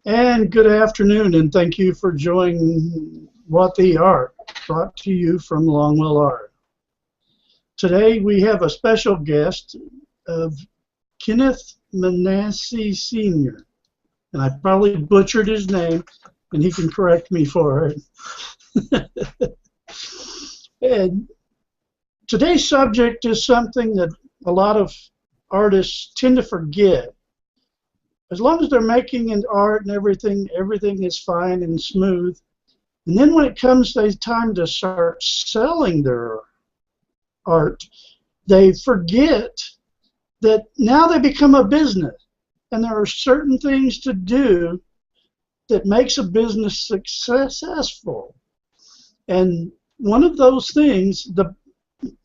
And good afternoon, and thank you for joining WhaTheArt, brought to you from Longwell Art. Today we have a special guest of Kenneth Manesse Sr. And I probably butchered his name, and he can correct me for it. And today's subject is something that a lot of artists tend to forget. As long as they're making an art and everything is fine and smooth. And then when it comes to time to start selling their art, they forget that now they become a business. And there are certain things to do that makes a business successful. And one of those things the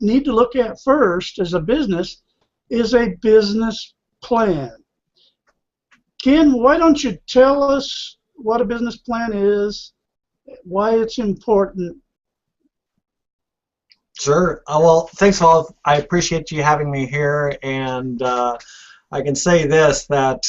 need to look at first as a business is a business plan. Ken, why don't you tell us what a business plan is, why it's important? Sure. Well, thanks all. I appreciate you having me here, and I can say this, that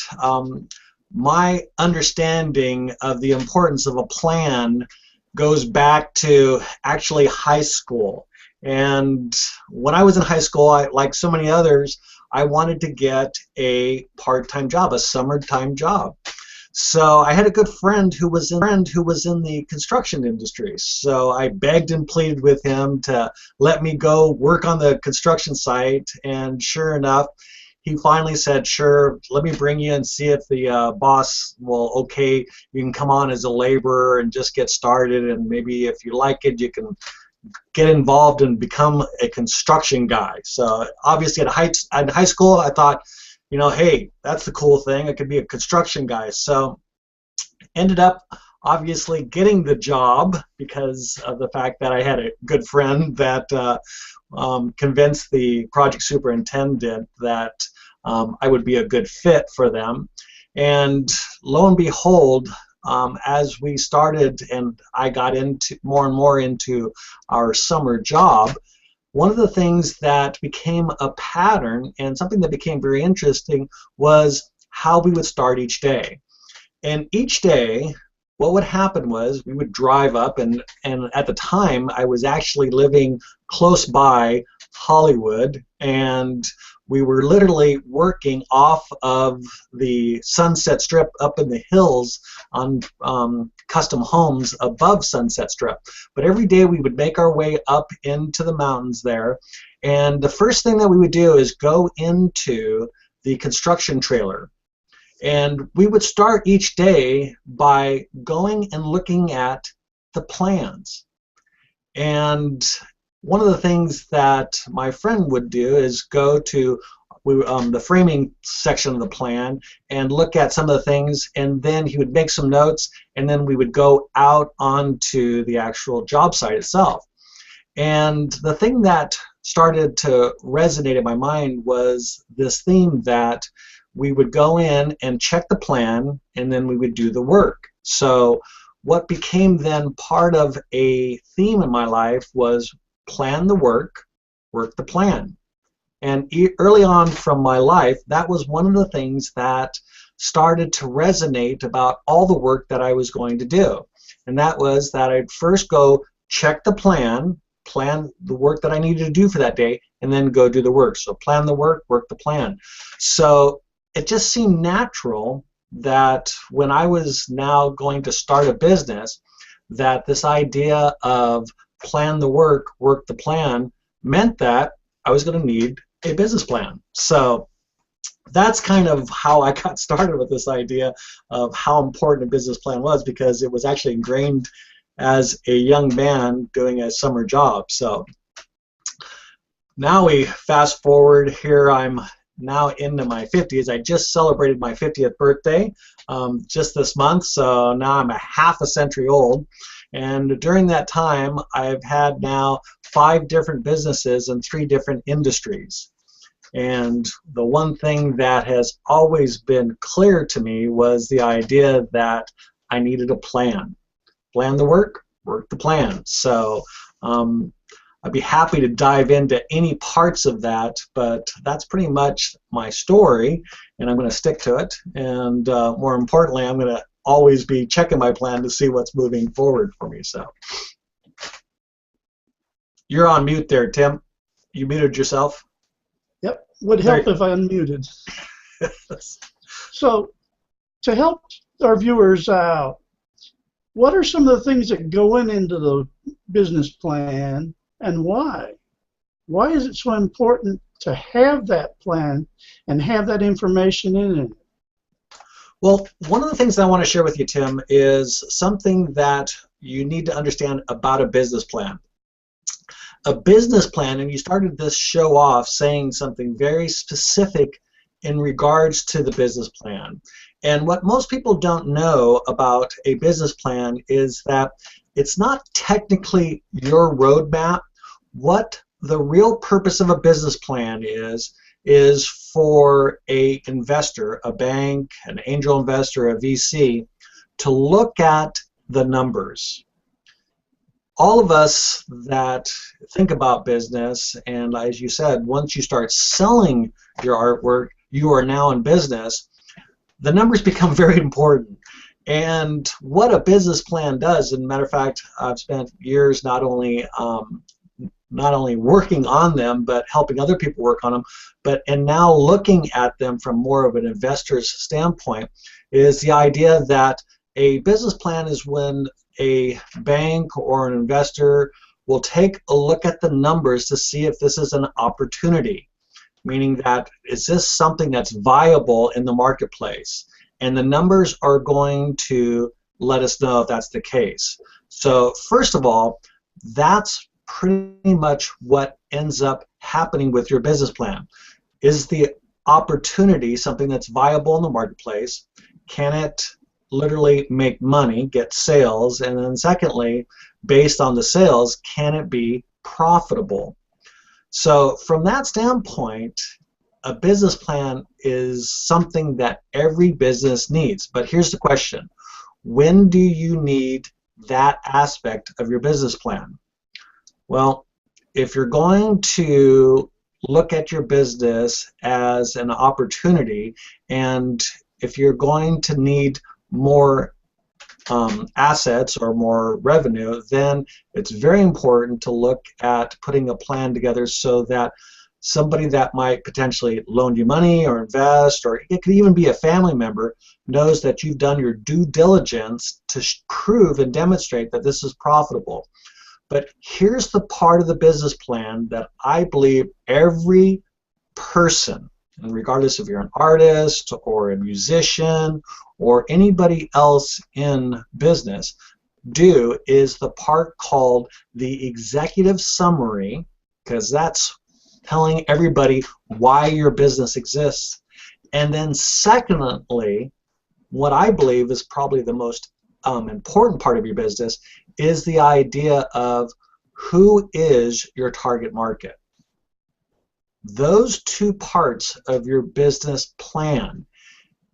my understanding of the importance of a plan goes back to actually high school. And when I was in high school, like so many others, I wanted to get a part-time job, a summertime job. So I had a good friend who was in the construction industry. So I begged and pleaded with him to let me go work on the construction site, and sure enough, he finally said, "Sure, let me bring you and see if the boss will okay. You can come on as a laborer and just get started, and maybe if you like it, you can get involved and become a construction guy." So obviously at high school, I thought, you know, hey, that's the cool thing. I could be a construction guy. So ended up obviously getting the job because of the fact that I had a good friend that convinced the project superintendent that I would be a good fit for them. And lo and behold, as we started and I got into more and more into our summer job, one of the things that became a pattern and something that became very interesting was how we would start each day. And each day, what would happen was we would drive up, and at the time I was actually living close by Hollywood, and we were literally working off of the Sunset Strip up in the hills on custom homes above Sunset Strip. But every day we would make our way up into the mountains there, and the first thing that we would do is go into the construction trailer. And we would start each day by going and looking at the plans. And one of the things that my friend would do is go to the framing section of the plan and look at some of the things, and then he would make some notes, and then we would go out onto the actual job site itself. And the thing that started to resonate in my mind was this theme that we would go in and check the plan, and then we would do the work. So what became then part of a theme in my life was plan the work, work the plan. And early on from my life, that was one of the things that started to resonate about all the work that I was going to do. And that was that I'd first go check the plan the work that I needed to do for that day, and then go do the work. So plan the work, work the plan. So it just seemed natural that when I was now going to start a business, that this idea of plan the work, work the plan meant that I was going to need a business plan. So that's kind of how I got started with this idea of how important a business plan was, because it was actually ingrained as a young man doing a summer job. So now we fast forward here, I'm now into my 50s. I just celebrated my 50th birthday just this month, so now I'm a half a century old. And during that time, I've had now 5 different businesses in 3 different industries. And the one thing that has always been clear to me was the idea that I needed a plan. Plan the work, work the plan. So I'd be happy to dive into any parts of that, but that's pretty much my story, and I'm going to stick to it. And more importantly, I'm going to always be checking my plan to see what's moving forward for me. So you're on mute there, Tim. You muted yourself. Yep, would help if I unmuted. So to help our viewers out, what are some of the things that go into the business plan and why? Why is it so important to have that plan and have that information in it? Well, one of the things I want to share with you, Tim, is something that you need to understand about a business plan. A business plan, and you started this show off saying something very specific in regards to the business plan. And what most people don't know about a business plan is that it's not technically your roadmap. What the real purpose of a business plan is for an investor, a bank, an angel investor, a VC, to look at the numbers. All of us that think about business, and as you said, once you start selling your artwork, you are now in business, the numbers become very important. And what a business plan does, and matter of fact, I've spent years not only working on them, but helping other people work on them, and now looking at them from more of an investor's standpoint, is the idea that a business plan is when a bank or an investor will take a look at the numbers to see if this is an opportunity, meaning that is this something that's viable in the marketplace, and the numbers are going to let us know if that's the case. So first of all, that's pretty much what ends up happening with your business plan. Is the opportunity something that's viable in the marketplace? Can it literally make money, get sales? And then secondly, based on the sales, can it be profitable? So from that standpoint, a business plan is something that every business needs. But here's the question: when do you need that aspect of your business plan? Well, if you're going to look at your business as an opportunity, and if you're going to need more assets or more revenue, then it's very important to look at putting a plan together so that somebody that might potentially loan you money or invest, or it could even be a family member, knows that you've done your due diligence to prove and demonstrate that this is profitable. But here's the part of the business plan that I believe every person, and regardless if you're an artist or a musician or anybody else in business, do, is the part called the executive summary, because that's telling everybody why your business exists. And then secondly, what I believe is probably the most important part of your business is the idea of who is your target market. Those two parts of your business plan,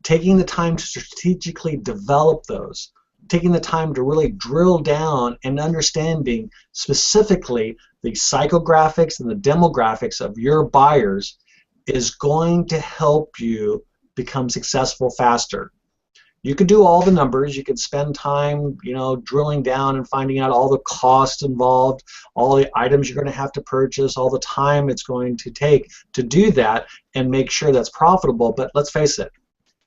taking the time to strategically develop those, taking the time to really drill down and understanding specifically the psychographics and the demographics of your buyers, is going to help you become successful faster. You could do all the numbers, you could spend time, drilling down and finding out all the costs involved, all the items you're going to have to purchase, all the time it's going to take to do that and make sure that's profitable. But let's face it,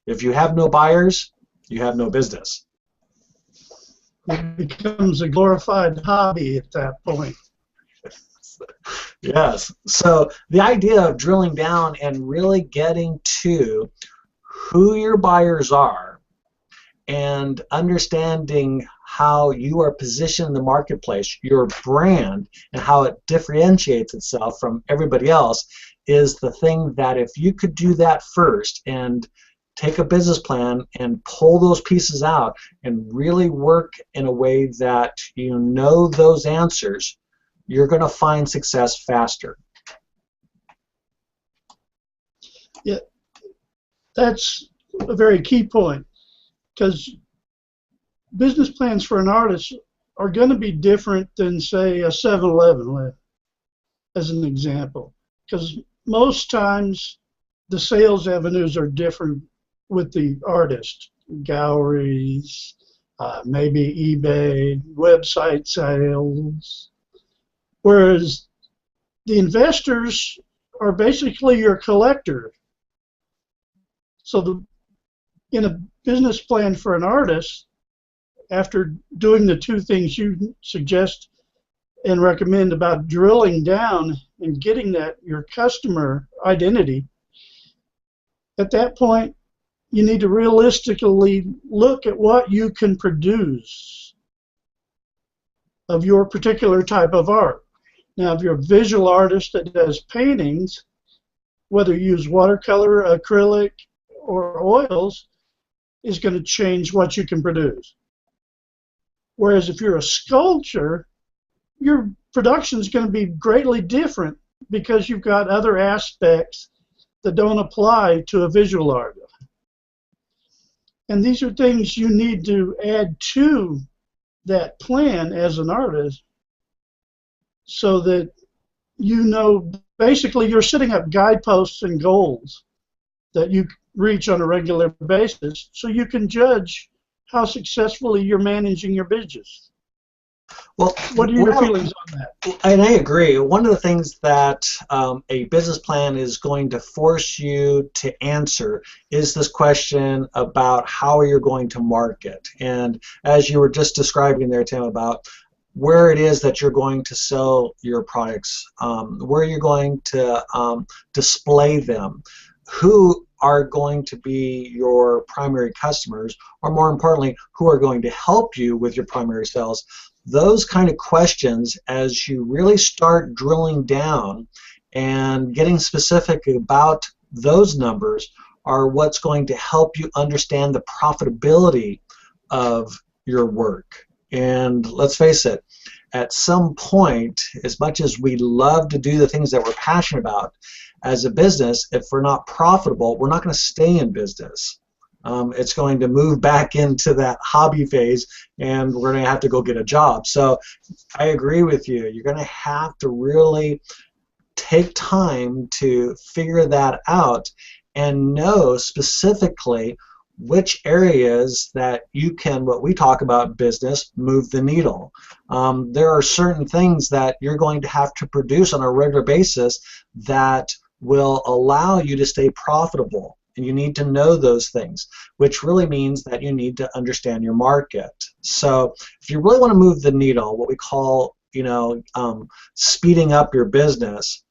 if you have no buyers, you have no business. It becomes a glorified hobby at that point. Yes. So the idea of drilling down and really getting to who your buyers are and understanding how you are positioned in the marketplace, your brand, and how it differentiates itself from everybody else, is the thing that if you could do that first and take a business plan and pull those pieces out and really work in a way that you know those answers, you're going to find success faster. Yeah, that's a very key point, because business plans for an artist are going to be different than, say, a 7-Eleven, as an example, because most times the sales avenues are different with the artist. galleries, maybe eBay, website sales. Whereas the investors are basically your collector. So in a business plan for an artist, after doing the two things you suggest and recommend about drilling down and getting that your customer identity, at that point you need to realistically look at what you can produce of your particular type of art. Now, if you're a visual artist that does paintings, whether you use watercolor, acrylic, or oils, is going to change what you can produce. Whereas if you're a sculptor, your production is going to be greatly different because you've got other aspects that don't apply to a visual artist. And these are things you need to add to that plan as an artist so that you know, basically you're setting up guideposts and goals that you reach on a regular basis so you can judge how successfully you're managing your business. Well, what are your feelings on that? And I agree. One of the things that a business plan is going to force you to answer is this question about how you're going to market. And as you were just describing there, Tim, about where it is that you're going to sell your products, where you're going to display them, who are going to be your primary customers, or more importantly, who are going to help you with your primary sales. Those kind of questions, as you really start drilling down and getting specific about those numbers, are what's going to help you understand the profitability of your work. And let's face it, at some point, as much as we love to do the things that we're passionate about, as a business, if we're not profitable, we're not going to stay in business. It's going to move back into that hobby phase, and we're going to have to go get a job. So I agree with you. You're going to have to really take time to figure that out and know specifically which areas that you can, what we talk about business, move the needle. There are certain things that you're going to have to produce on a regular basis that will allow you to stay profitable. And you need to know those things, which really means that you need to understand your market. So if you really want to move the needle, what we call, speeding up your business,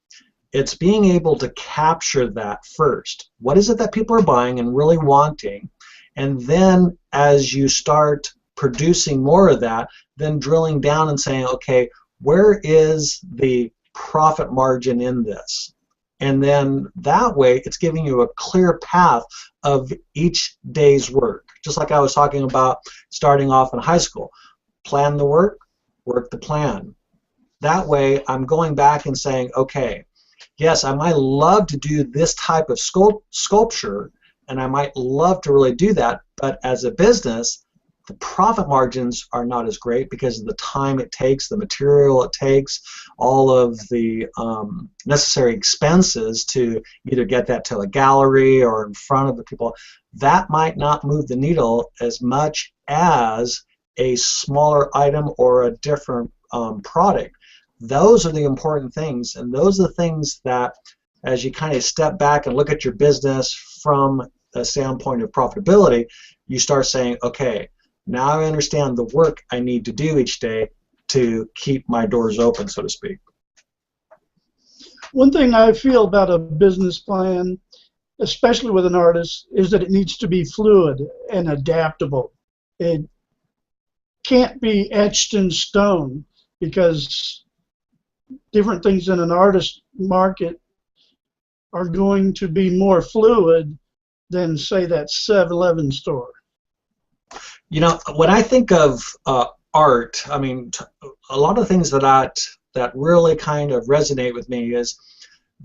it's being able to capture that first. What is it that people are buying and really wanting? And then as you start producing more of that, then drilling down and saying, okay, where is the profit margin in this? And then that way it's giving you a clear path of each day's work. Just like I was talking about starting off in high school. Plan the work, work the plan. That way I'm going back and saying, okay, yes, I might love to do this type of sculpture, and I might love to really do that, but as a business, the profit margins are not as great because of the time it takes, the material it takes, all of the necessary expenses to either get that to a gallery or in front of the people. That might not move the needle as much as a smaller item or a different product. Those are the important things, and those are the things that, as you kind of step back and look at your business from a standpoint of profitability, you start saying, okay, now I understand the work I need to do each day to keep my doors open, so to speak. One thing I feel about a business plan, especially with an artist, is that it needs to be fluid and adaptable. It can't be etched in stone because different things in an artist market are going to be more fluid than, say, that 7-Eleven store. You know, when I think of art, I mean, a lot of things that really kind of resonate with me is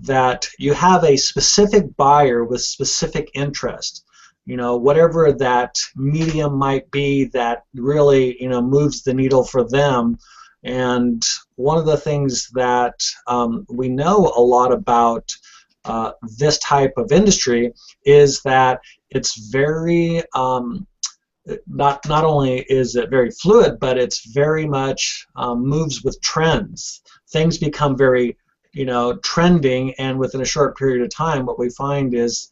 that you have a specific buyer with specific interest. You know, whatever that medium might be that really, moves the needle for them. And one of the things that we know a lot about this type of industry is that it's very not only is it very fluid, but it's very much moves with trends. Things become very, trending, and within a short period of time, what we find is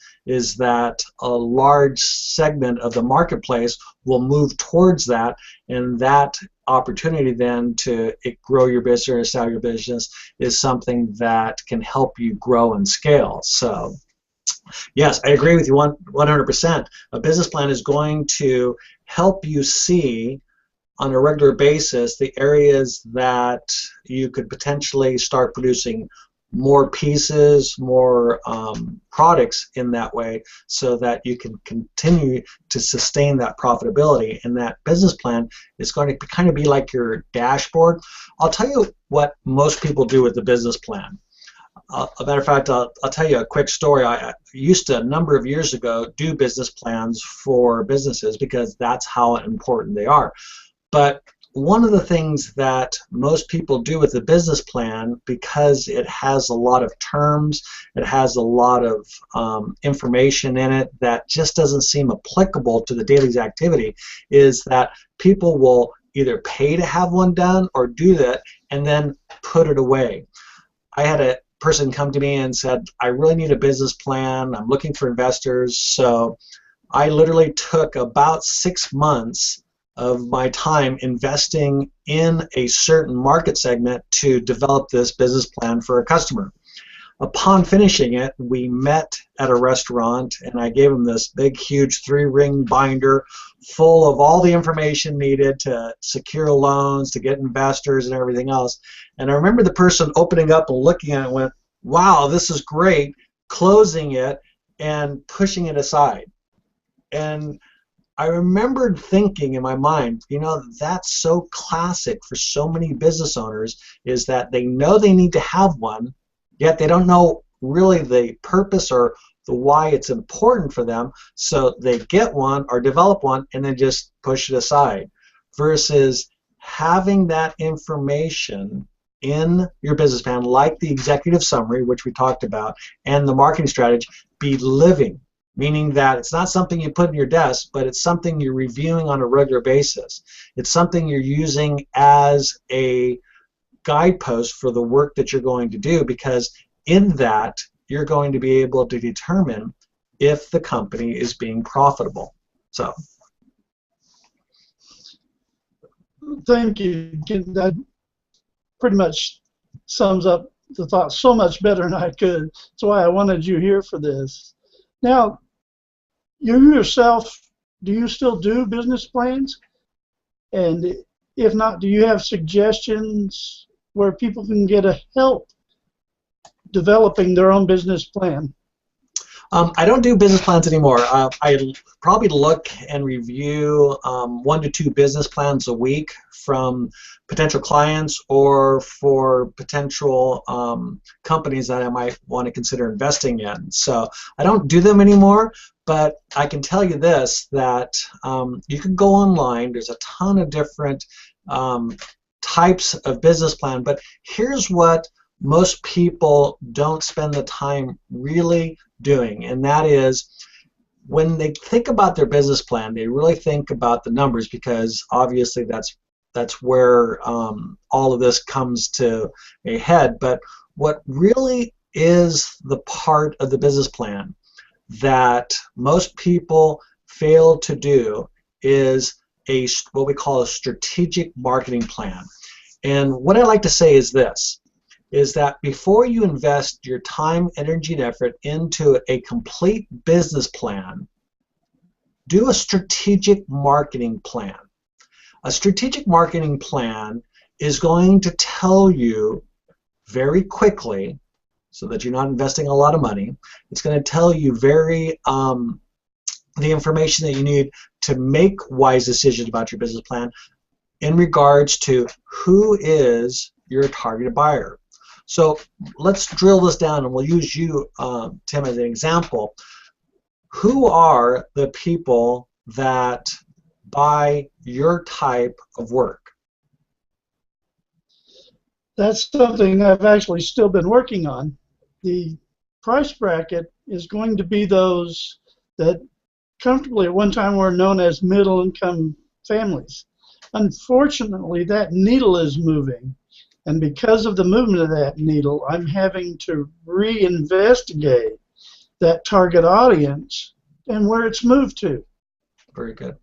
that a large segment of the marketplace will move towards that, and that opportunity then to grow your business or establish your business is something that can help you grow and scale. So yes, I agree with you 100%. A business plan is going to help you see on a regular basis the areas that you could potentially start producing more pieces, more products in that way, so that you can continue to sustain that profitability. And that business plan is going to kind of be like your dashboard. I'll tell you what most people do with the business plan. A matter of fact, I'll tell you a quick story. I used to, a number of years ago, do business plans for businesses because that's how important they are. But one of the things that most people do with the business plan, because it has a lot of terms, it has a lot of information in it that just doesn't seem applicable to the daily activity, is that people will either pay to have one done or do that and then put it away. I had a person come to me and said, I really need a business plan, I'm looking for investors. So I literally took about 6 months of my time investing in a certain market segment to develop this business plan for a customer. Upon finishing it, we met at a restaurant, and I gave him this big, huge 3-ring binder full of all the information needed to secure loans, to get investors, and everything else. And I remember the person opening up and looking at it and went, wow, this is great, closing it and pushing it aside. And I remembered thinking in my mind, that's so classic for so many business owners, is that they know they need to have one, yet they don't know really the purpose or the why it's important for them, so they get one or develop one and then just push it aside, versus having that information in your business plan, like the executive summary, which we talked about, and the marketing strategy, be living. Meaning that it's not something you put in your desk, but it's something you're reviewing on a regular basis. It's something you're using as a guidepost for the work that you're going to do, because in that you're going to be able to determine if the company is being profitable. So, thank you. That pretty much sums up the thought so much better than I could. That's why I wanted you here for this. Now, you yourself, do you still do business plans? And if not, do you have suggestions where people can get a help developing their own business plan? I don't do business plans anymore. I probably look and review 1 to 2 business plans a week from potential clients or for potential companies that I might want to consider investing in. So I don't do them anymore, but I can tell you this, that you can go online. There's a ton of different types of business plan, but here's what most people don't spend the time really doing, and that is, when they think about their business plan, they really think about the numbers, because obviously that's where all of this comes to a head. But what really is the part of the business plan that most people fail to do is what we call a strategic marketing plan. And what I like to say is this, is that before you invest your time, energy, and effort into a complete business plan, do a strategic marketing plan. A strategic marketing plan is going to tell you very quickly, so that you're not investing a lot of money, it's going to tell you the information that you need to make wise decisions about your business plan in regards to who is your targeted buyer. So let's drill this down, and we'll use you, Tim, as an example. Who are the people that buy your type of work? That's something I've actually still been working on. The price bracket is going to be those that comfortably at one time were known as middle-income families. Unfortunately, that needle is moving, and because of the movement of that needle, I'm having to reinvestigate that target audience and where it's moved to. Very good.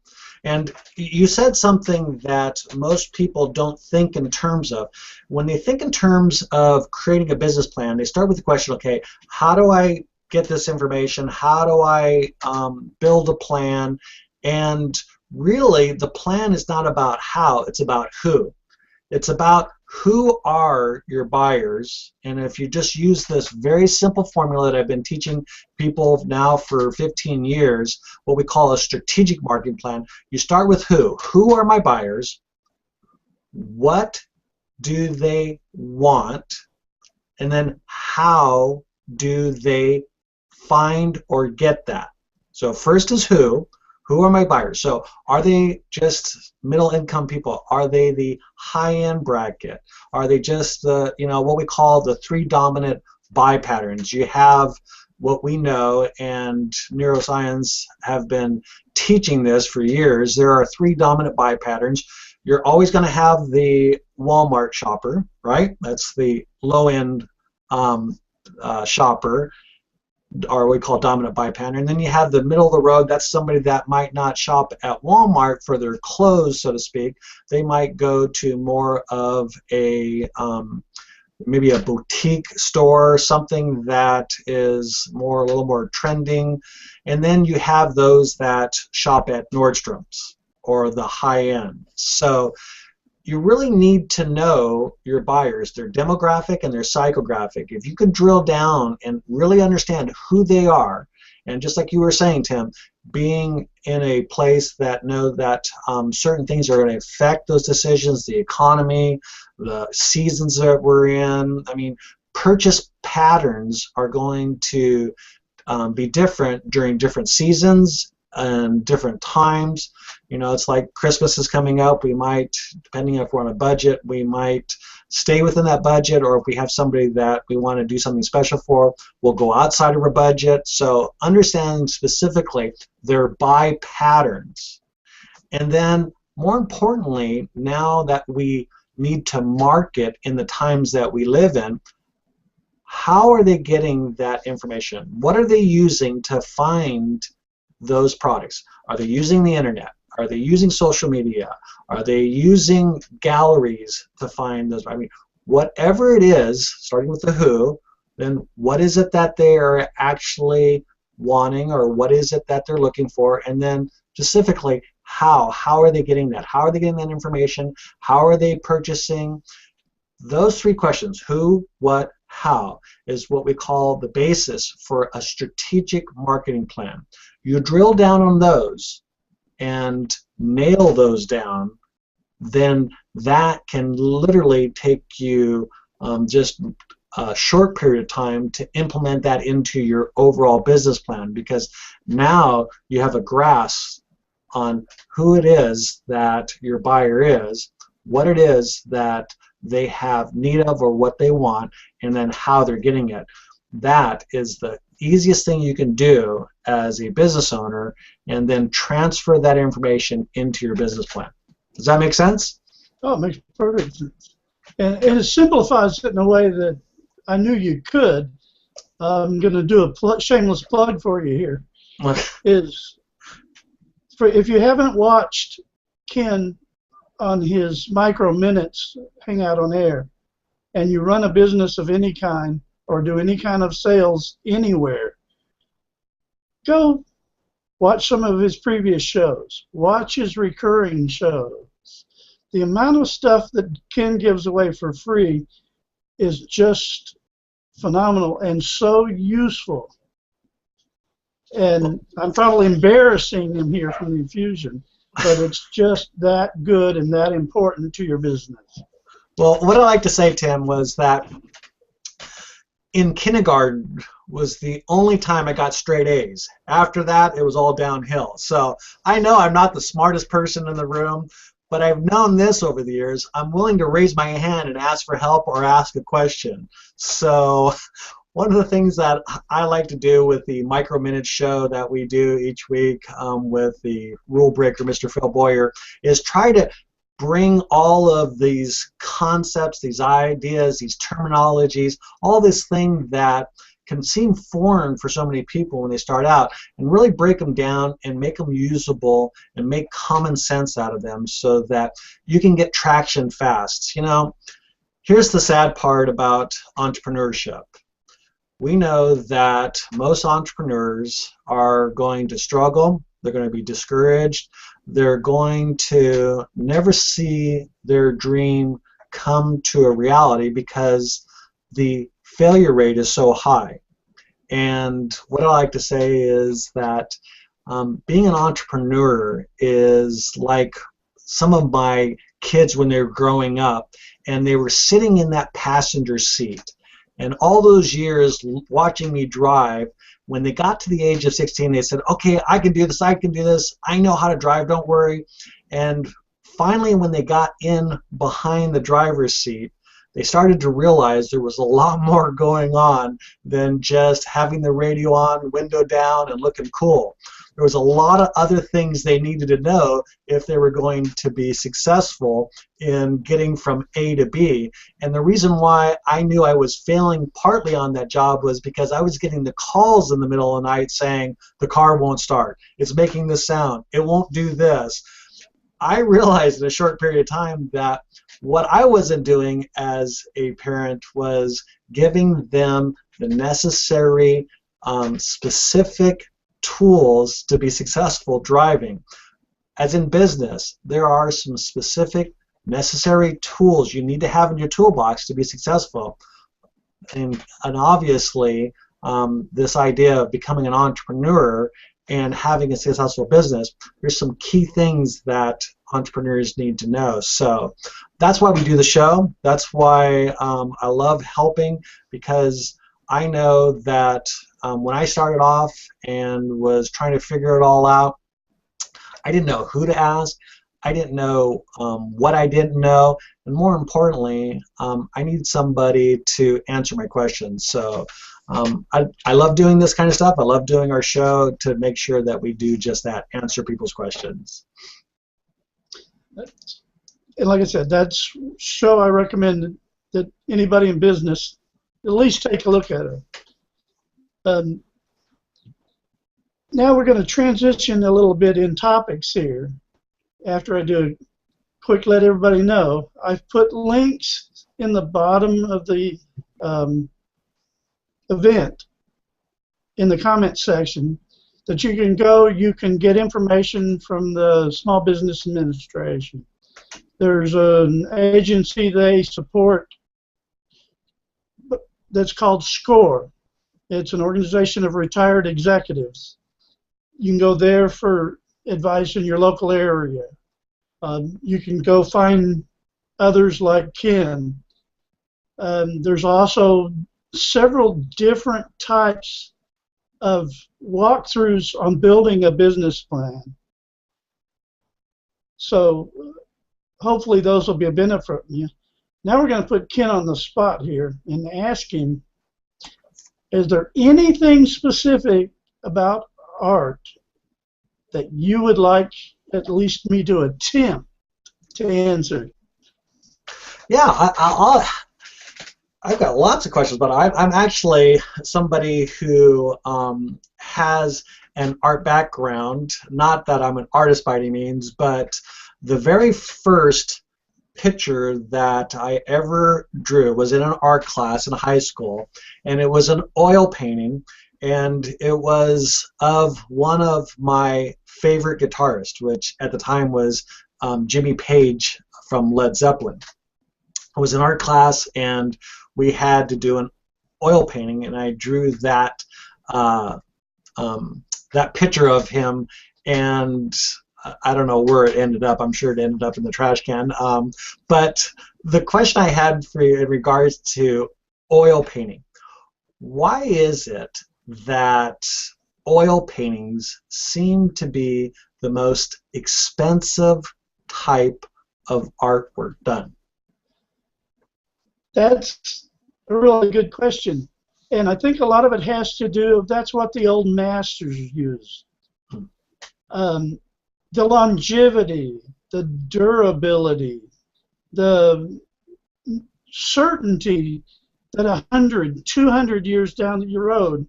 And you said something that most people don't think in terms of. When they think in terms of creating a business plan, they start with the question, okay, how do I get this information? How do I build a plan? And really, the plan is not about how, it's about who. It's about who are your buyers, and if you just use this very simple formula that I've been teaching people now for 15 years, what we call a strategic marketing plan, you start with who. Who are my buyers? What do they want? And then how do they find or get that? So first is who. Who are my buyers? So are they just middle income people? Are they the high end bracket? Are they just the, what we call the three dominant buy patterns? You have what we know, and neuroscience have been teaching this for years. There are three dominant buy patterns. You're always going to have the Walmart shopper, right? That's the low end shopper, or we call dominant buy pattern. And then you have the middle of the road. That's somebody that might not shop at Walmart for their clothes, so to speak. They might go to more of a maybe a boutique store, something that is a little more trending. And then you have those that shop at Nordstrom's or the high end. So you really need to know your buyers, their demographic and their psychographic. If you can drill down and really understand who they are, and just like you were saying, Tim, being in a place that know that certain things are going to affect those decisions, the economy, the seasons that we're in. I mean, purchase patterns are going to be different during different seasons and different times. It's like Christmas is coming up. We might, depending if we're on a budget, we might stay within that budget, or if we have somebody that we want to do something special for, we'll go outside of our budget. So understanding specifically their buy patterns. And then more importantly, now that we need to market in the times that we live in, how are they getting that information? What are they using to find those products? Are they using the internet? Are they using social media? Are they using galleries to find those? I mean, whatever it is, starting with the who, then what is it that they are actually wanting, or what is it that they're looking for? And then specifically, how? How are they getting that? How are they getting that information? How are they purchasing? Those three questions, who, what, how, is what we call the basis for a strategic marketing plan. You drill down on those and nail those down, then that can literally take you just a short period of time to implement that into your overall business plan, because now you have a grasp on who it is that your buyer is, what it is that they have need of or what they want, and then how they're getting it. That is the easiest thing you can do as a business owner, and then transfer that information into your business plan. Does that make sense? Oh, it makes perfect sense. And it simplifies it in a way that I knew you could. I'm going to do a shameless plug for you here. If you haven't watched Ken on his Micro Minutes Hangout on Air, and you run a business of any kind or do any kind of sales anywhere, go watch some of his previous shows. Watch his recurring shows. The amount of stuff that Ken gives away for free is just phenomenal and so useful. And I'm probably embarrassing him here from the infusion, but it's just that good and that important to your business. Well, what I like to say, Tim, was that in kindergarten was the only time I got straight A's. After that, it was all downhill. So I know I'm not the smartest person in the room, but I've known this over the years. I'm willing to raise my hand and ask for help or ask a question. So one of the things that I like to do with the micro-minute show that we do each week with the rule breaker, Mr. Phil Boyer, is try to bring all of these concepts, these ideas, these terminologies, all this thing that can seem foreign for so many people when they start out, and really break them down and make them usable and make common sense out of them so that you can get traction fast. You know, here's the sad part about entrepreneurship. We know that most entrepreneurs are going to struggle, they're going to be discouraged, they're going to never see their dream come to a reality because the failure rate is so high. And what I like to say is that being an entrepreneur is like some of my kids when they were growing up and they were sitting in that passenger seat. And all those years watching me drive, when they got to the age of 16, they said, okay, I can do this, I know how to drive, don't worry. And finally, when they got in behind the driver's seat, they started to realize there was a lot more going on than just having the radio on, window down, and looking cool. There was a lot of other things they needed to know if they were going to be successful in getting from A to B. And the reason why I knew I was failing partly on that job was because I was getting the calls in the middle of the night saying, the car won't start, it's making this sound, it won't do this. I realized in a short period of time that what I wasn't doing as a parent was giving them the necessary specific tools to be successful driving. As in business, there are some specific necessary tools you need to have in your toolbox to be successful. And obviously, this idea of becoming an entrepreneur and having a successful business, there's some key things that entrepreneurs need to know. So that's why we do the show. That's why I love helping, because I know that when I started off and was trying to figure it all out, I didn't know who to ask. I didn't know what I didn't know. And more importantly, I needed somebody to answer my questions. So I love doing this kind of stuff. I love doing our show to make sure that we do just that, answer people's questions. And like I said, that's a show I recommend that anybody in business at least take a look at it. Now we're going to transition a little bit in topics here. After I do a quick let everybody know, I've put links in the bottom of the event in the comment section that you can go, you can get information from the Small Business Administration. There's an agency they support that's called SCORE. It's an organization of retired executives. You can go there for advice in your local area. You can go find others like Ken. There's also several different types of walkthroughs on building a business plan. So hopefully those will be a benefit from you. Now we're going to put Ken on the spot here and ask him, is there anything specific about art that you would like at least me to attempt to answer? Yeah, I've got lots of questions, but I'm actually somebody who has an art background. Not that I'm an artist by any means, but the very first picture that I ever drew was in an art class in high school, and it was an oil painting, and it was of one of my favorite guitarists, which at the time was Jimmy Page from Led Zeppelin. It was an art class, and we had to do an oil painting, and I drew that that picture of him, and I don't know where it ended up. I'm sure it ended up in the trash can. But the question I had for you in regards to oil painting, why is it that oil paintings seem to be the most expensive type of artwork done? That's a really good question. And I think a lot of it has to do, that's what the old masters used. The longevity, the durability, the certainty that 100, 200 years down the road,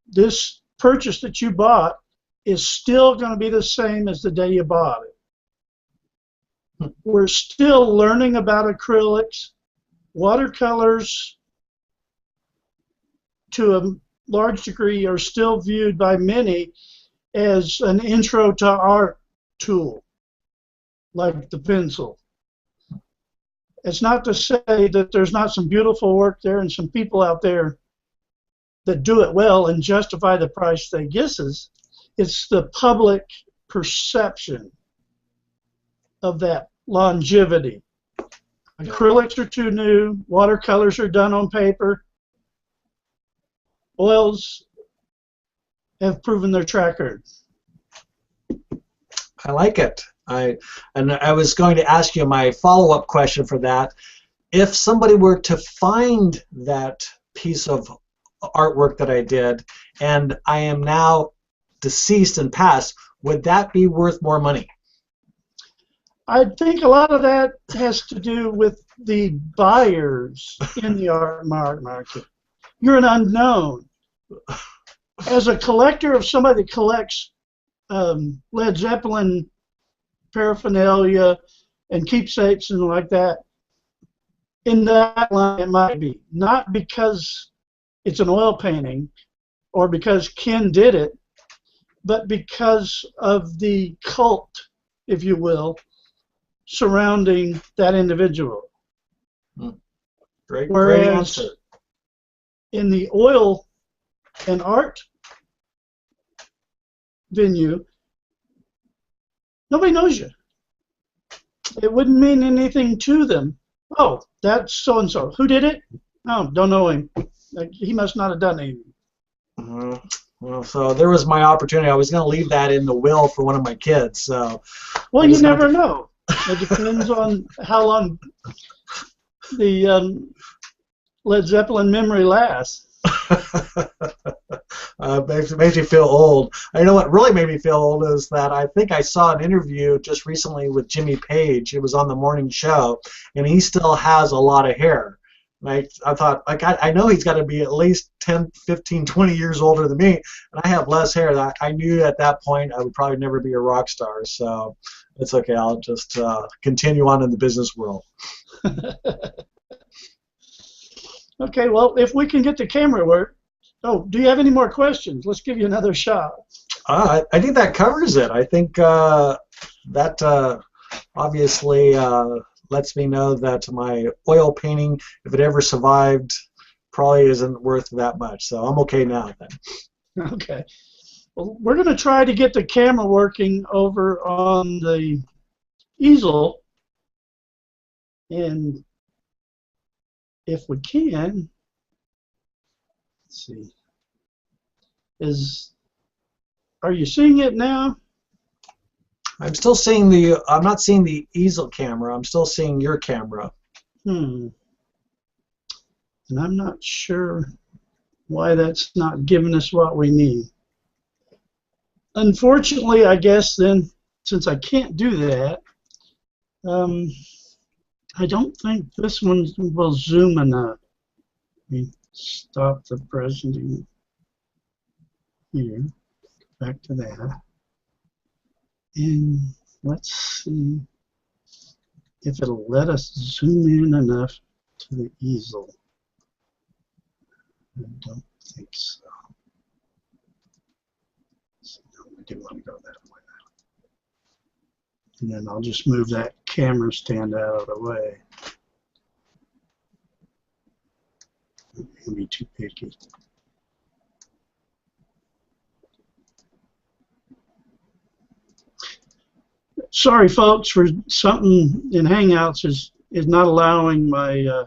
this purchase that you bought is still going to be the same as the day you bought it. We're still learning about acrylics. Watercolors, to a large degree, are still viewed by many as an intro to art tool, like the pencil. It's not to say that there's not some beautiful work there and some people out there that do it well and justify the price they guesses. It's the public perception of that longevity. Acrylics are too new. Watercolors are done on paper. Oils have proven their track record. I like it. I was going to ask you my follow-up question for that. If somebody were to find that piece of artwork that I did, and I am now deceased and passed, would that be worth more money? I think a lot of that has to do with the buyers in the art market. You're an unknown. As a collector, of somebody that collects Led Zeppelin paraphernalia and keepsakes and like that, in that line it might be. Not because it's an oil painting or because Ken did it, but because of the cult, if you will, surrounding that individual. Great Whereas answer. in the oil and art venue, nobody knows you. It wouldn't mean anything to them. Oh, that's so-and-so. Who did it? Oh, don't know him. Like, he must not have done anything. Well, so there was my opportunity. I was going to leave that in the will for one of my kids. So. Well, you never know. It depends on how long the Led Zeppelin memory lasts. Makes me feel old. I know what really made me feel old is that I think I saw an interview just recently with Jimmy Page. It was on the morning show, and he still has a lot of hair. I thought, like, I know he's got to be at least 10, 15, 20 years older than me, and I have less hair. I knew at that point I would probably never be a rock star, so it's okay. I'll just continue on in the business world. Okay, well, if we can get the camera work. Oh, do you have any more questions? Let's give you another shot. I think that covers it. I think that obviously lets me know that my oil painting, if it ever survived, probably isn't worth that much. So I'm okay now then. Okay. Well, we're going to try to get the camera working over on the easel. And if we can, let's see. Are you seeing it now? I'm still seeing I'm not seeing the easel camera. I'm still seeing your camera. And I'm not sure why that's not giving us what we need. Unfortunately, I guess then, since I can't do that, I don't think this one will zoom enough. Let me stop the presenting here. Back to that. And let's see if it'll let us zoom in enough to the easel. I don't think so. So I do want to go that way. And then I'll just move that camera stand out of the way. Don't be too picky. Sorry, folks, for something in Hangouts is not allowing my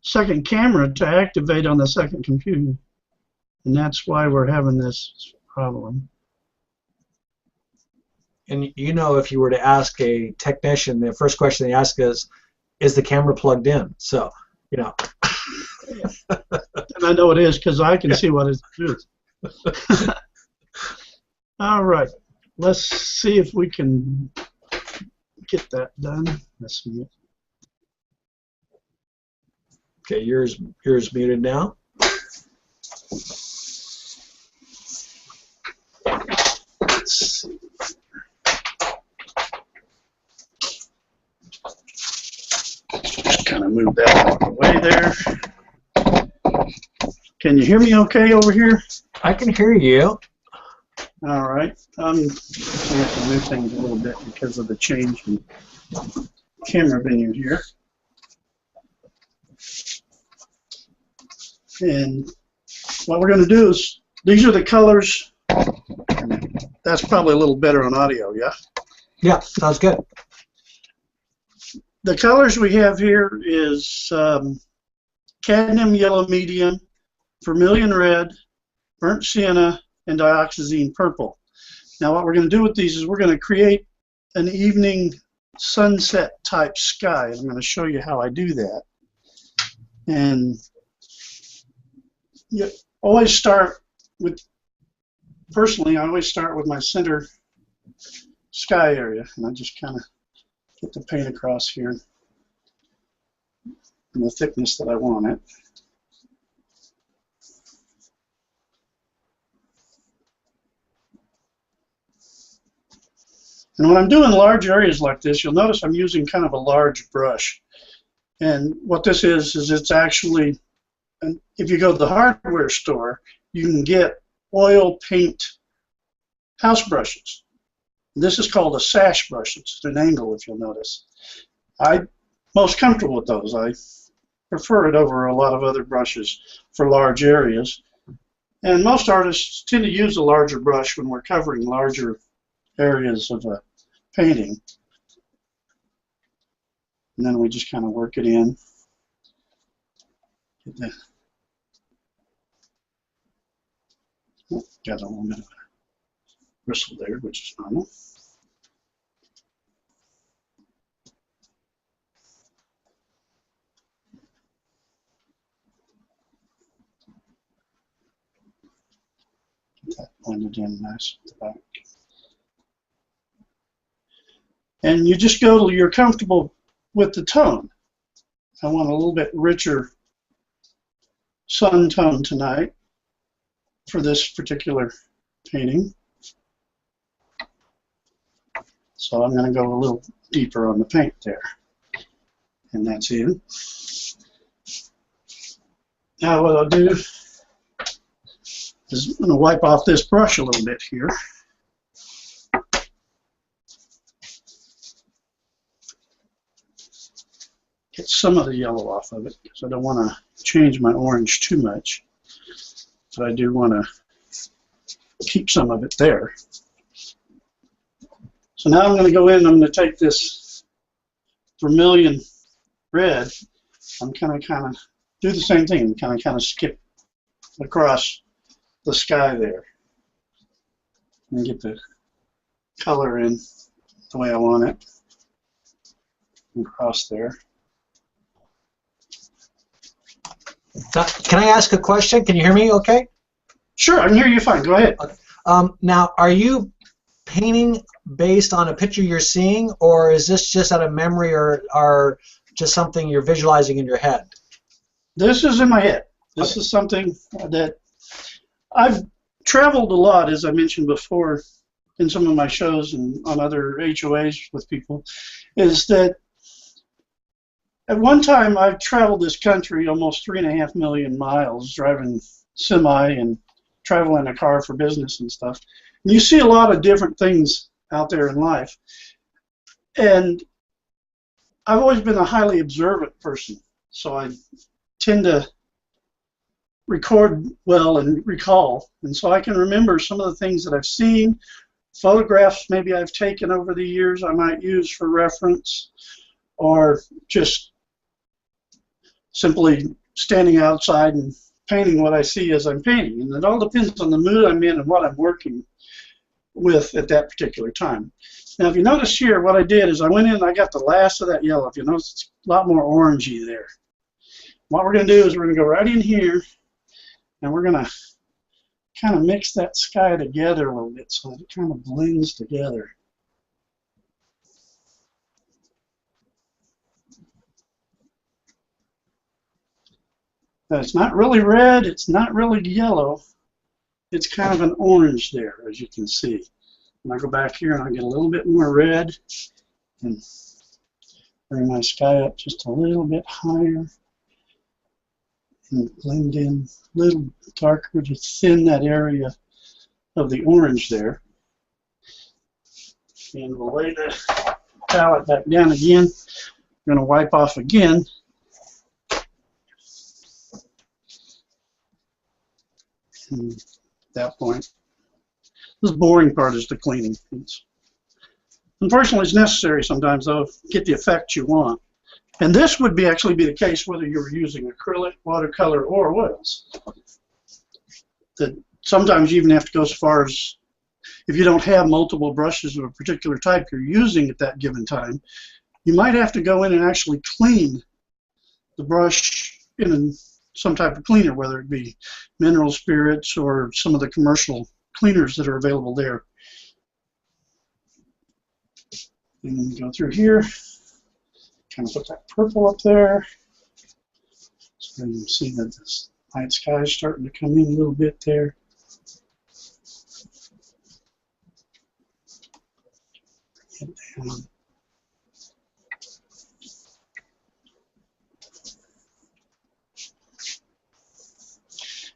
second camera to activate on the second computer, and that's why we're having this problem. And you know, if you were to ask a technician, the first question they ask is the camera plugged in? So, you know. And I know it is because I can see what it's doing. All right, let's see if we can get that done. Let's see. Okay, yours muted now. Let's see. Just kind of move that out of the way there. Can you hear me okay over here? I can hear you. All right. I'm going to have to move things a little bit because of the change in camera venue here. And what we're going to do is, these are the colors. That's probably a little better on audio, yeah? Yeah, sounds good. The colors we have here is cadmium yellow medium, vermilion red, burnt sienna, and dioxazine purple. Now what we're going to do with these is we're going to create an evening sunset type sky. I'm going to show you how I do that. And you always start with, personally, I always start with my center sky area, and I just kind of get the paint across here in the thickness that I want it. And when I'm doing large areas like this, you'll notice I'm using kind of a large brush. And what this is it's actually, and if you go to the hardware store, you can get oil paint house brushes. This is called a sash brush. It's at an angle, if you'll notice. I'm most comfortable with those. I prefer it over a lot of other brushes for large areas. And most artists tend to use a larger brush when we're covering larger areas of a painting. And then we just kind of work it in. Got a little bit of a bristle there, which is normal. Get that blended in nice at the back. And you just go till you're comfortable with the tone. I want a little bit richer sun tone tonight for this particular painting. So I'm going to go a little deeper on the paint there. And that's in. Now what I'll do is I'm going to wipe off this brush a little bit here. Get some of the yellow off of it because I don't want to change my orange too much. But I do want to keep some of it there. So now I'm going to go in and I'm going to take this vermilion red. I'm kind of do the same thing. Kind of skip across the sky there and get the color in the way I want it. And across there. Can I ask a question? Can you hear me okay? Sure, I can hear you fine. Go ahead. Now, are you painting based on a picture you're seeing, or is this just out of memory or just something you're visualizing in your head? This is in my head. This is something that I've traveled a lot, as I mentioned before, in some of my shows and on other HOAs with people, is that at one time I traveled this country almost 3.5 million miles driving semi and traveling a car for business and stuff. And you see a lot of different things out there in life. And I've always been a highly observant person, so I tend to record well and recall. And so I can remember some of the things that I've seen, photographs maybe I've taken over the years I might use for reference, or just simply standing outside and painting what I see as I'm painting. And it all depends on the mood I'm in and what I'm working with at that particular time. Now, if you notice here, what I did is I went in and I got the last of that yellow. If you notice, it's a lot more orangey there. what we're going to do is we're going to go right in here, and we're going to kind of mix that sky together a little bit so that it kind of blends together. Now, it's not really red, it's not really yellow. It's kind of an orange there, as you can see. And I go back here and I get a little bit more red and bring my sky up just a little bit higher and blend in a little darker to thin that area of the orange there. And we'll lay the palette back down again. I'm going to wipe off again. And at that point, this boring part is the cleaning. Unfortunately, it's necessary sometimes, though, to get the effect you want. And this would actually be the case whether you were using acrylic, watercolor, or oils. That sometimes you even have to go as far as, if you don't have multiple brushes of a particular type you're using at that given time, you might have to go in and actually clean the brush in some type of cleaner, whether it be mineral spirits or some of the commercial cleaners that are available there. And go through here, kind of put that purple up there. So you can see that this night sky is starting to come in a little bit there. Bring it down.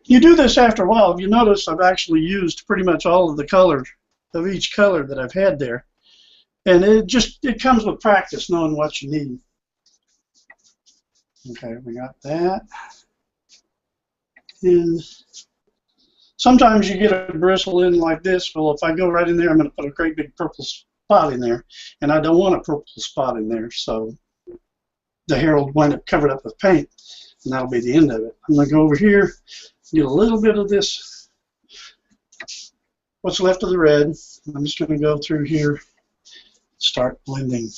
You do this after a while. If you notice, I've actually used pretty much all of the color of each color that I've had there. And it comes with practice, knowing what you need. Okay, we got that. And sometimes you get a bristle in like this. Well, if I go right in there, I'm going to put a great big purple spot in there. And I don't want a purple spot in there, so the hair will wind up covered up with paint. And that'll be the end of it. I'm going to go over here, get a little bit of this, what's left of the red. I'm just going to go through here, start blending.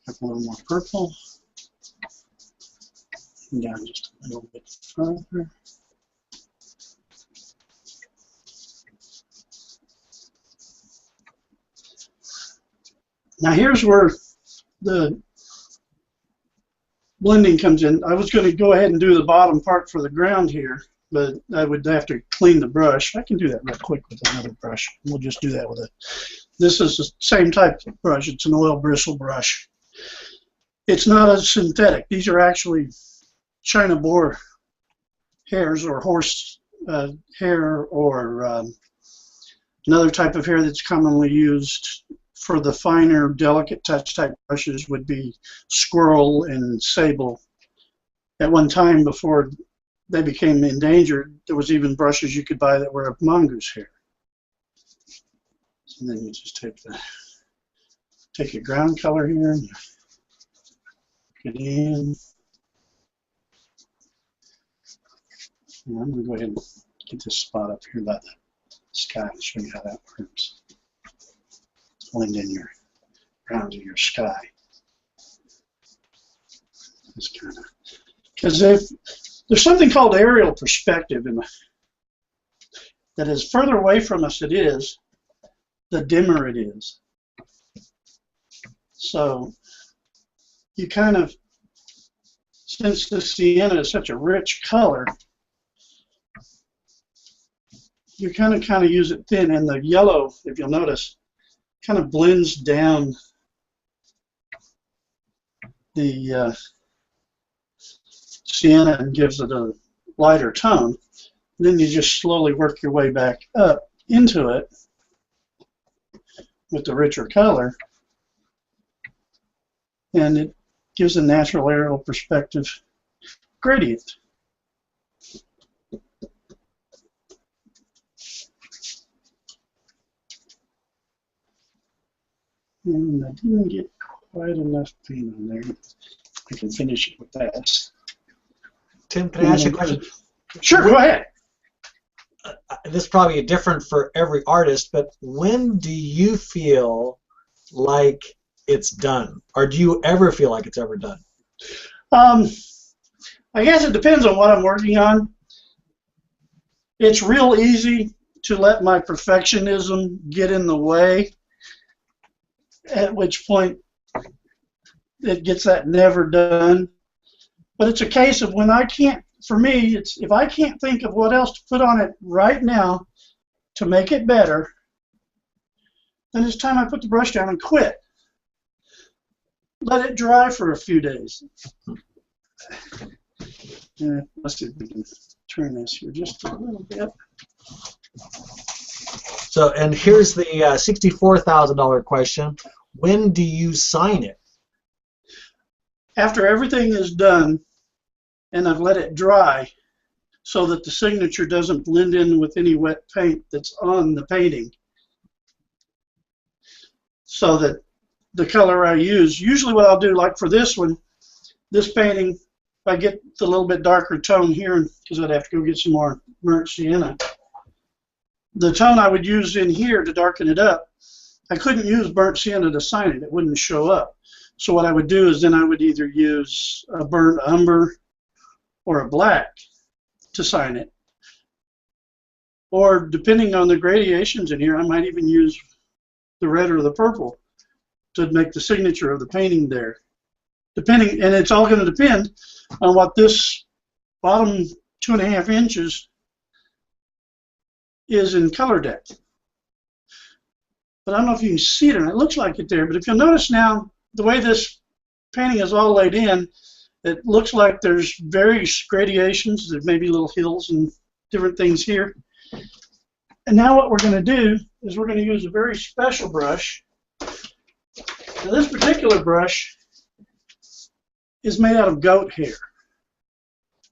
A little more purple, and down just a little bit further. Now here's where the blending comes in. I was going to go ahead and do the bottom part for the ground here, but I would have to clean the brush. I can do that real quick with another brush. We'll just do that with it. This is the same type of brush. It's an oil bristle brush. It's not a synthetic. These are actually China boar hairs or horse hair, or another type of hair that's commonly used for the finer, delicate touch type brushes would be squirrel and sable. At one time, before they became endangered, there was even brushes you could buy that were of mongoose hair. And then you just take your ground color here and get in. And I'm going to go ahead and get this spot up here by the sky and show you how that works. Blend in your ground of your sky. This kind of, because there's something called aerial perspective that is further away from us it is, the dimmer it is. So you kind of, since the sienna is such a rich color, you kind of use it thin, and the yellow, if you'll notice, kind of blends down the sienna and gives it a lighter tone. And then you just slowly work your way back up into it with the richer color, and it gives a natural aerial perspective gradient. And I didn't get quite enough paint on there. I can finish it with that. Tim, can I ask you a question? Sure, go ahead. this is probably different for every artist, but when do you feel like it's done? Or do you ever feel like it's ever done? I guess it depends on what I'm working on. It's real easy to let my perfectionism get in the way, at which point it gets that never done. But it's a case of when I can't, for me, it's if I can't think of what else to put on it right now to make it better, then it's time I put the brush down and quit. Let it dry for a few days. Let's see if we can turn this here just a little bit. So, and here's the $64,000 question. When do you sign it? After everything is done and I've let it dry so that the signature doesn't blend in with any wet paint that's on the painting, so that the color I use, usually what I'll do, like for this one, this painting, if I get the little bit darker tone here, because I'd have to go get some more burnt sienna, the tone I would use in here to darken it up, I couldn't use burnt sienna to sign it. It wouldn't show up. So what I would do is then I would either use a burnt umber or a black to sign it. Or depending on the gradations in here, I might even use the red or the purple to make the signature of the painting there. Depending, and it's all going to depend on what this bottom 2.5 inches is in color depth. But I don't know if you can see it, and it looks like it there, but if you'll notice now, the way this painting is all laid in, it looks like there's various gradations. There may be little hills and different things here. And now what we're going to do is we're going to use a very special brush. Now this particular brush is made out of goat hair.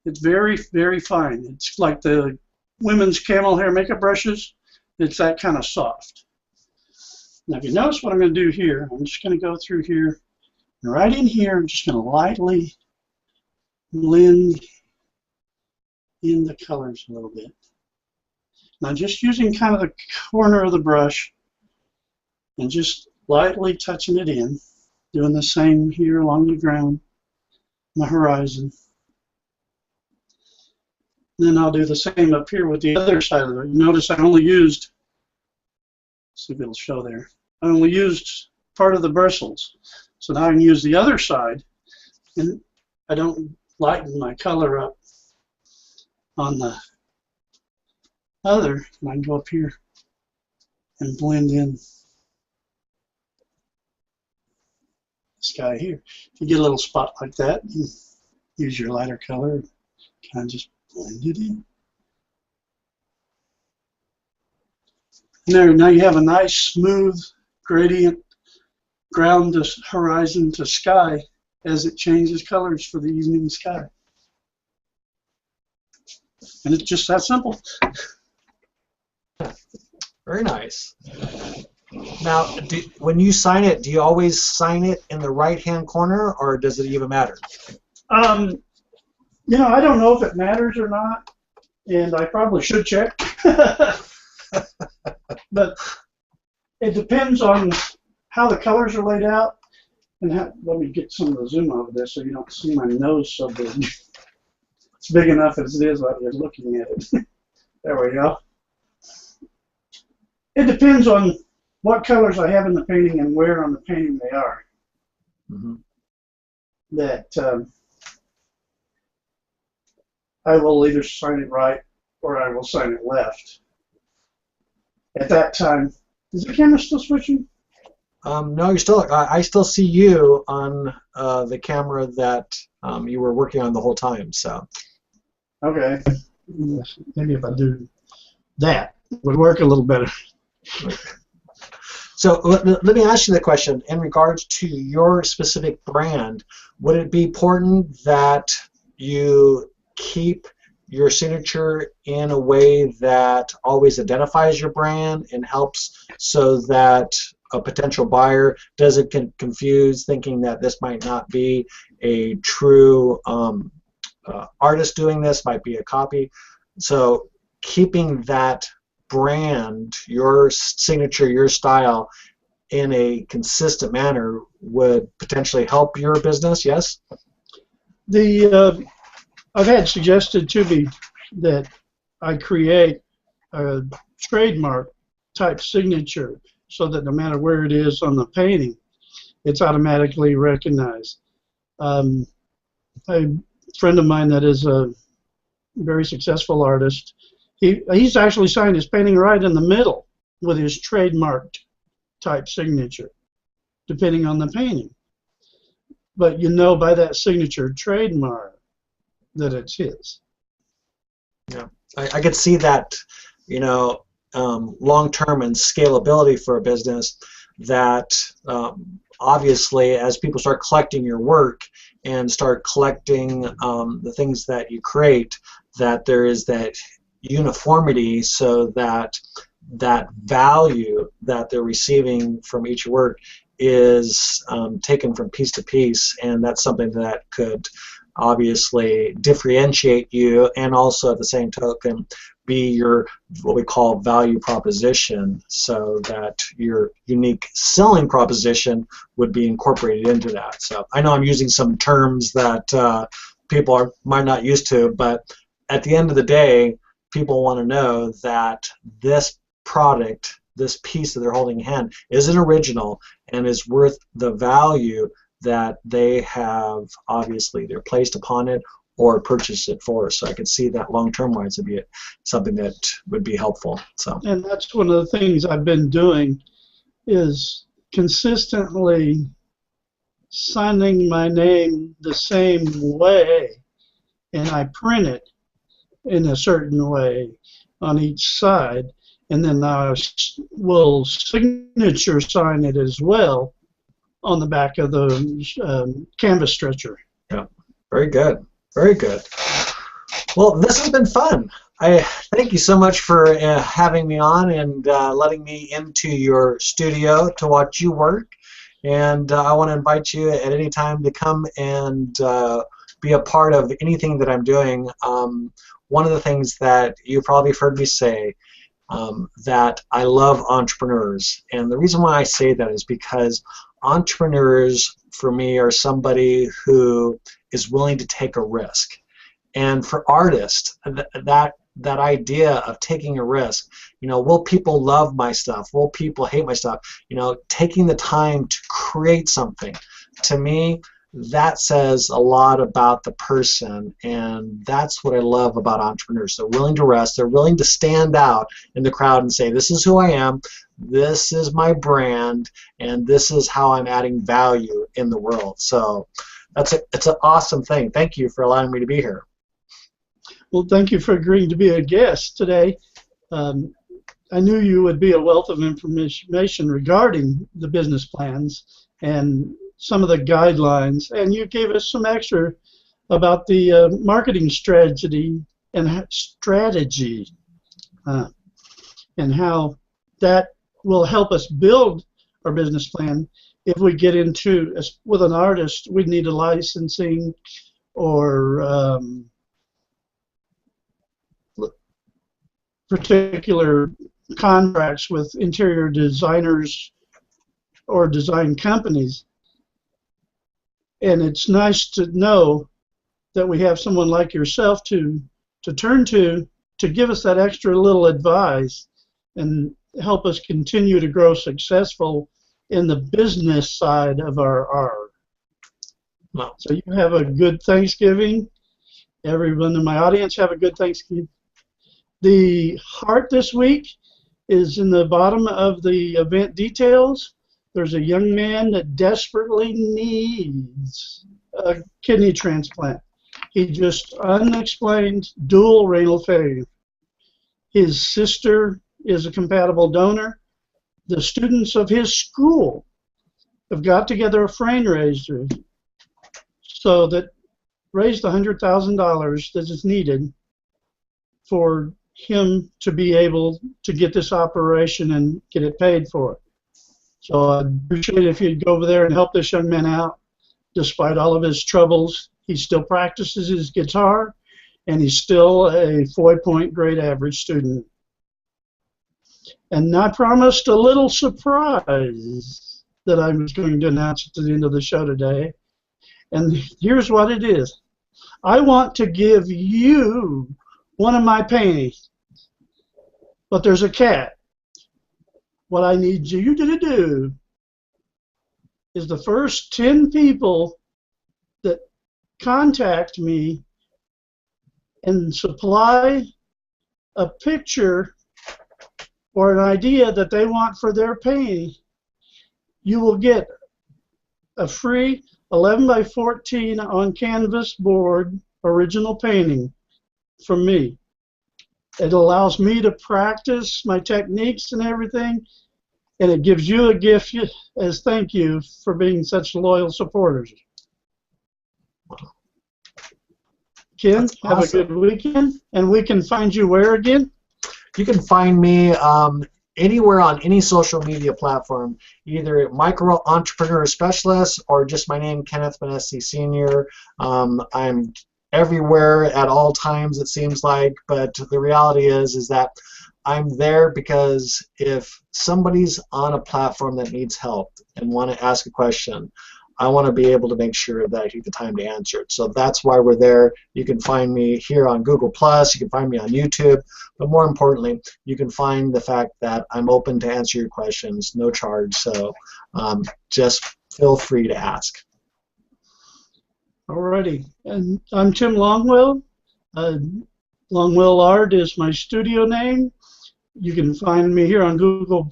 It's very, very fine. It's like the women's camel hair makeup brushes. It's that kind of soft. Now if you notice what I'm going to do here, I'm just going to go through here, and right in here I'm just going to lightly blend in the colors a little bit. Now just using kind of the corner of the brush and just lightly touching it in, doing the same here along the ground, the horizon. Then I'll do the same up here with the other side of it. Notice I only used, see if it'll show there, I only used part of the bristles. So now I can use the other side, and I don't lighten my color up on the other, and I can go up here and blend in this guy here. If you get a little spot like that, you use your lighter color, kind of just blend it in. And there, now you have a nice smooth gradient, ground to horizon to sky, as it changes colors for the evening sky. And it's just that simple. Very nice. Now, when you sign it, do you always sign it in the right-hand corner, or does it even matter? You know, I don't know if it matters or not, and I probably should check. But it depends on how the colors are laid out, and how, let me get some of the zoom out of this so you don't see my nose so big. It's big enough as it is while you're looking at it. There we go. It depends on what colors I have in the painting and where on the painting they are. Mm-hmm. That I will either sign it right or I will sign it left. At that time, is the camera still switching? No, you're still. I still see you on the camera that you were working on the whole time. So. Okay. Maybe if I do that, it would work a little better. So let me ask you the question. In regards to your specific brand, would it be important that you keep your signature in a way that always identifies your brand and helps so that a potential buyer doesn't get confused thinking that this might not be a true artist doing this, might be a copy? So keeping that brand, your signature, your style, in a consistent manner would potentially help your business, yes? I've had suggested to me that I create a trademark type signature so that no matter where it is on the painting, it's automatically recognized. A friend of mine that is a very successful artist, he's actually signed his painting right in the middle with his trademarked type signature, depending on the painting. But you know by that signature trademark that it's his. Yeah, I could see that, you know, long-term and scalability for a business, that obviously as people start collecting your work and start collecting the things that you create, that there is that uniformity, so that that value that they're receiving from each work is taken from piece to piece, and that's something that could obviously differentiate you, and also at the same token be your what we call value proposition, so that your unique selling proposition would be incorporated into that. So I know I'm using some terms that people might not used to, but at the end of the day, people want to know that this product, this piece that they're holding in hand, is an original and is worth the value that they have obviously either placed upon it or purchased it for. So I could see that long-term wise would be something that would be helpful. So. And that's one of the things I've been doing, is consistently signing my name the same way, and I print it in a certain way on each side, and then I will signature sign it as well on the back of the canvas stretcher. Yeah, very good. Very good. Well, this has been fun. I thank you so much for having me on and letting me into your studio to watch you work. And I want to invite you at any time to come and be a part of anything that I'm doing. One of the things that you probably have heard me say, that I love entrepreneurs. And the reason why I say that is because entrepreneurs, for me, are somebody who is willing to take a risk. And for artists, that idea of taking a risk, you know, will people love my stuff? Will people hate my stuff? You know, taking the time to create something, to me, that says a lot about the person, and that's what I love about entrepreneurs. They're willing to rest, they're willing to stand out in the crowd and say, this is who I am, this is my brand, and this is how I'm adding value in the world. So it's an awesome thing. Thank you for allowing me to be here. Well, thank you for agreeing to be a guest today. I knew you would be a wealth of information regarding the business plans and some of the guidelines, and you gave us some extra about the marketing strategy and how that will help us build our business plan. If we get into, with an artist, we need a licensing or particular contracts with interior designers or design companies. And it's nice to know that we have someone like yourself to turn to give us that extra little advice and help us continue to grow successful in the business side of our art. Wow. So you have a good Thanksgiving. Everyone in my audience have a good Thanksgiving. The heart this week is in the bottom of the event details. There's a young man that desperately needs a kidney transplant. He just unexplained dual renal failure. His sister is a compatible donor. The students of his school have got together a fundraiser so that raised $100,000 that is needed for him to be able to get this operation and get it paid for. So I'd appreciate it if you'd go over there and help this young man out. Despite all of his troubles, he still practices his guitar, and he's still a 4-point grade average student. And I promised a little surprise that I was going to announce at the end of the show today. And here's what it is. I want to give you one of my paintings, but there's a cat. What I need you to do is the first 10 people that contact me and supply a picture or an idea that they want for their painting, you will get a free 11 by 14 on canvas board original painting from me. It allows me to practice my techniques and everything, and it gives you a gift as thank you for being such loyal supporters. Ken, That's have awesome. a good weekend, and we can find you where again? You can find me anywhere on any social media platform, either Micro Entrepreneur Specialist or just my name, Kenneth Manesse Sr. I'm everywhere at all times, it seems like, but the reality is that I'm there because if somebody's on a platform that needs help and want to ask a question, I want to be able to make sure that I take the time to answer it. So that's why we're there. You can find me here on Google+, you can find me on YouTube, but more importantly, you can find the fact that I'm open to answer your questions, no charge, so just feel free to ask. Alrighty, and I'm Tim Longwell. Longwell Art is my studio name. You can find me here on Google+.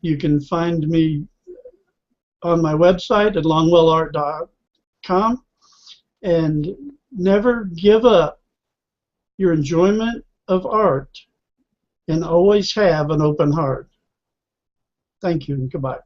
You can find me on my website at longwellart.com, and never give up your enjoyment of art, and always have an open heart. Thank you and goodbye.